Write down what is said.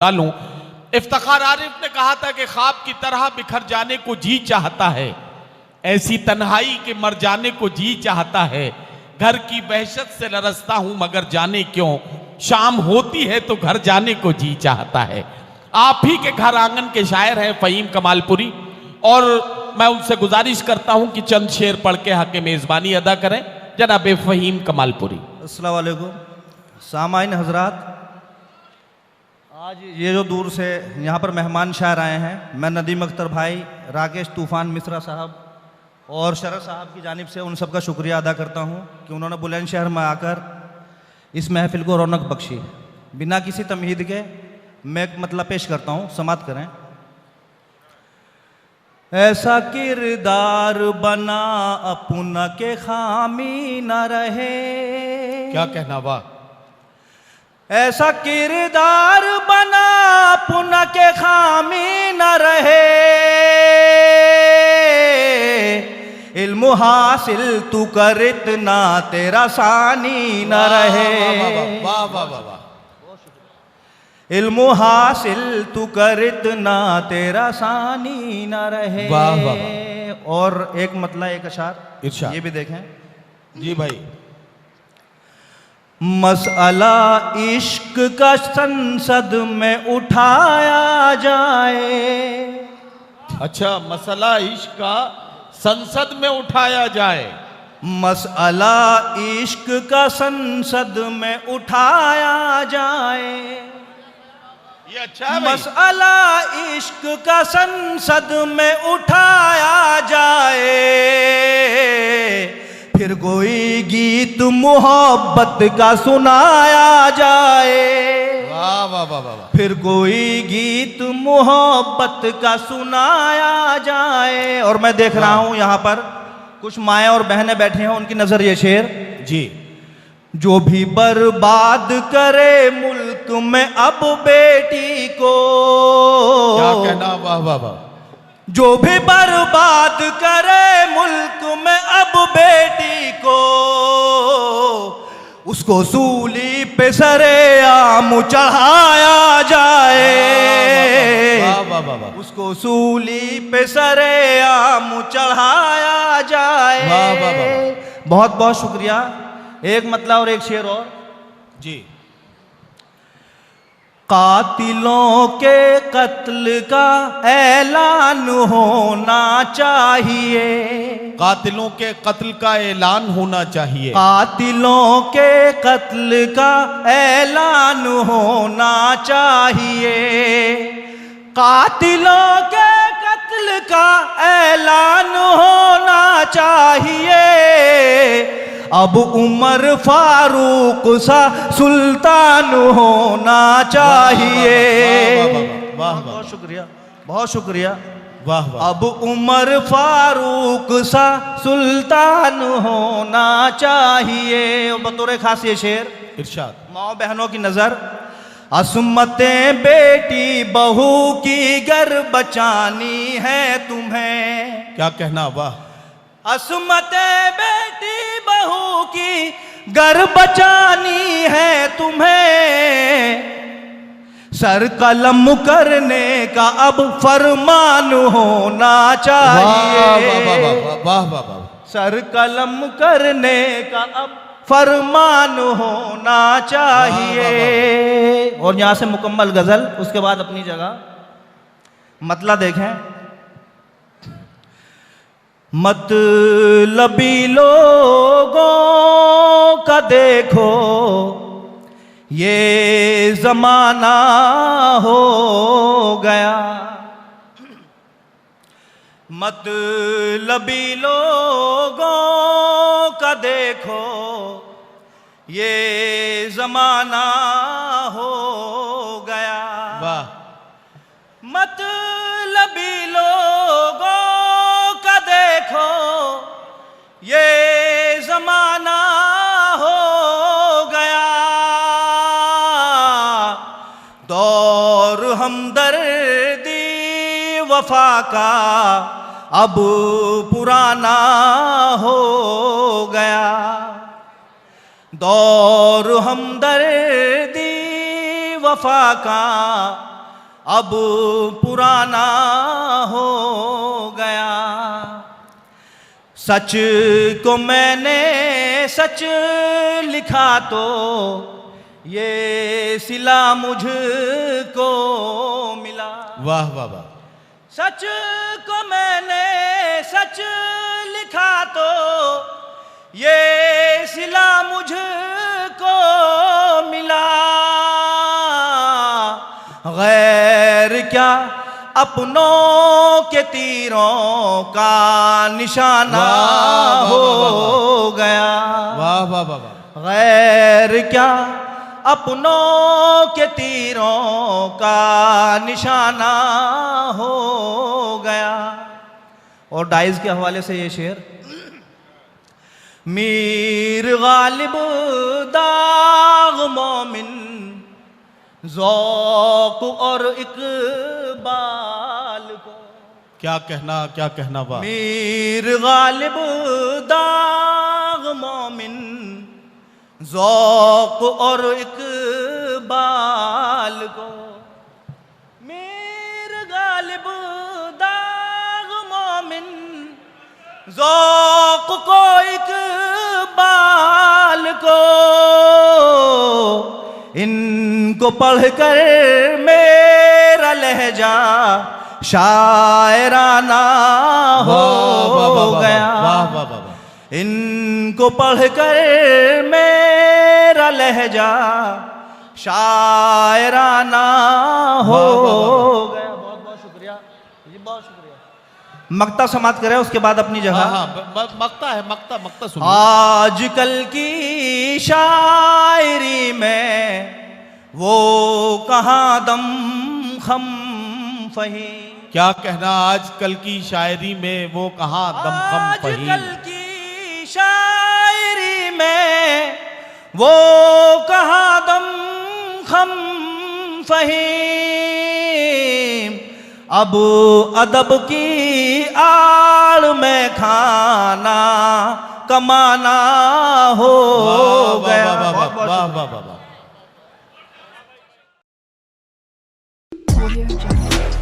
डालूं। इफ्तिखार आरिफ ने कहा था कि ख्वाब की तरह बिखर जाने को जी चाहता है, ऐसी तन्हाई के मर जाने को जी चाहता है। घर की वहशत से लरसता हूं मगर जाने क्यों, शाम होती है तो घर जाने को जी चाहता है। आप ही के घर आंगन के शायर हैं फ़हीम कमालपुरी, और मैं उनसे गुजारिश करता हूं कि चंद शेर पढ़ के हक़ मेज़बानी अदा करें। जनाब फ़हीम कमालपुरी। अस्सलाम वालेकुम सामाइन हजरात, आज ये जो दूर से यहाँ पर मेहमान शायर आए हैं, मैं नदीम अख्तर भाई, राकेश तूफ़ान मिश्रा साहब और शरद साहब की जानिब से उन सब का शुक्रिया अदा करता हूँ कि उन्होंने बुलंदशहर में आकर इस महफिल को रौनक बख्शी। बिना किसी तमहीद के मैं एक मतलब पेश करता हूँ, समात करें। ऐसा किरदार बना अपना के खामी न रहे, क्या कहना वाह। ऐसा किरदार बना अपना के खामी न रहे, इल्म हासिल तू कर इतना तेरा सानी न रहे। वाह वाह वाह वाह। इल्म हासिल तू कर इतना तेरा सानी न रहे। वाह वाह वाह। और एक मतलब एक अशार इरशाद। ये भी देखें जी भाई। मसला इश्क का संसद में उठाया जाए। अच्छा, मसला इश्क का संसद में उठाया जाए। मसला इश्क का संसद में उठाया जाए। ये अच्छा है भाई। मसला इश्क का संसद में उठाया जाए, फिर कोई गीत मोहब्बत का सुनाया जाए। वाह वाह वाह वाह। फिर कोई गीत मोहब्बत का सुनाया जाए। और मैं देख रहा हूं यहाँ पर कुछ माएँ और बहनें बैठी हैं, उनकी नजर ये शेर जी। जो भी बर्बाद करे मुल्क में अब बेटी को, क्या कहना वाह वाह वाह। जो भी बर्बाद करे मुल्क में अब बेटी को, उसको सूली पे सरे आम चढ़ाया जाए। वाह वाह वाह वाह। उसको सूली पे सरे आम चढ़ाया जाए। वाह वाह वाह। बहुत बहुत शुक्रिया। एक मतलब और एक शेर और जी। कातिलों के कत्ल का ऐलान होना चाहिए। कातिलों के कत्ल का ऐलान होना चाहिए। कातिलों के कत्ल का ऐलान होना चाहिए। कातिलों के कत्ल का ऐलान होना चाहिए। अब उमर फारूक सा सुल्तान होना चाहिए। बहुत शुक्रिया, बहुत शुक्रिया। वाह वाह। अब उमर फारूक सा सुल्तान होना चाहिए। बतौर खास ये शेर इरशाद। माओ बहनों की नजर, असमतें बेटी बहू की गर बचानी है तुम्हें। क्या कहना वाह। असमतें बेटी बहू की गर बचानी है तुम्हें। सर कलम करने का अब फरमान होना चाहिए। वाह वाह वाह। सर कलम करने का अब फरमान होना चाहिए। और यहां से मुकम्मल गजल, उसके बाद अपनी जगह मतलब देखें। मतलबी लोगों का देखो ये जमाना हो गया। मतलबी लोगों का देखो ये जमाना हो गया। वाह। मतलबी लोगों का देखो ये जमाना हो गया। दौर हमदर्दी वफा का अब पुराना हो गया। दौर हमदर्दी वफा का अब पुराना हो गया। सच को मैंने सच लिखा तो ये सिला मुझको मिला। वाह वाह वाह। सच को मैंने सच लिखा तो ये सिला मुझको मिला। गैर क्या अपनों के तीरों का निशाना हो गया। वाह वाह वाह वाह। गैर क्या अपनों के तीरों का निशाना हो गया। और डाइज के हवाले से ये शेर। मीर गालिब दाग मोमिन ज़ौक़ और इक़बाल को। क्या कहना वाह। मीर गालिब दाग मोमिन ज़ौक़ और इक़बाल को। मीर गालिब दाग मोमिन ज़ौक़ को इक़बाल को। इनको पढ़कर मेरा लहजा शायराना हो गया। वाह वाह वाह। इनको पढ़कर मेरा लहजा शायराना हो गया। बहुत बहुत शुक्रिया जी, बहुत शुक्रिया। मक्ता समाप्त करें उसके बाद अपनी जगह। मक्ता है, मक्ता सुनो। आजकल की शायरी में वो कहाँ दम खम फही। क्या कहना आजकल की शायरी में वो कहाँ दम खम फही। आजकल की शायरी में वो कहाँ दम खम फहीम। अब अदब की आड़ में खाना कमाना हो गया। वाह वाह वाह वाह वाह। Audio Jungle.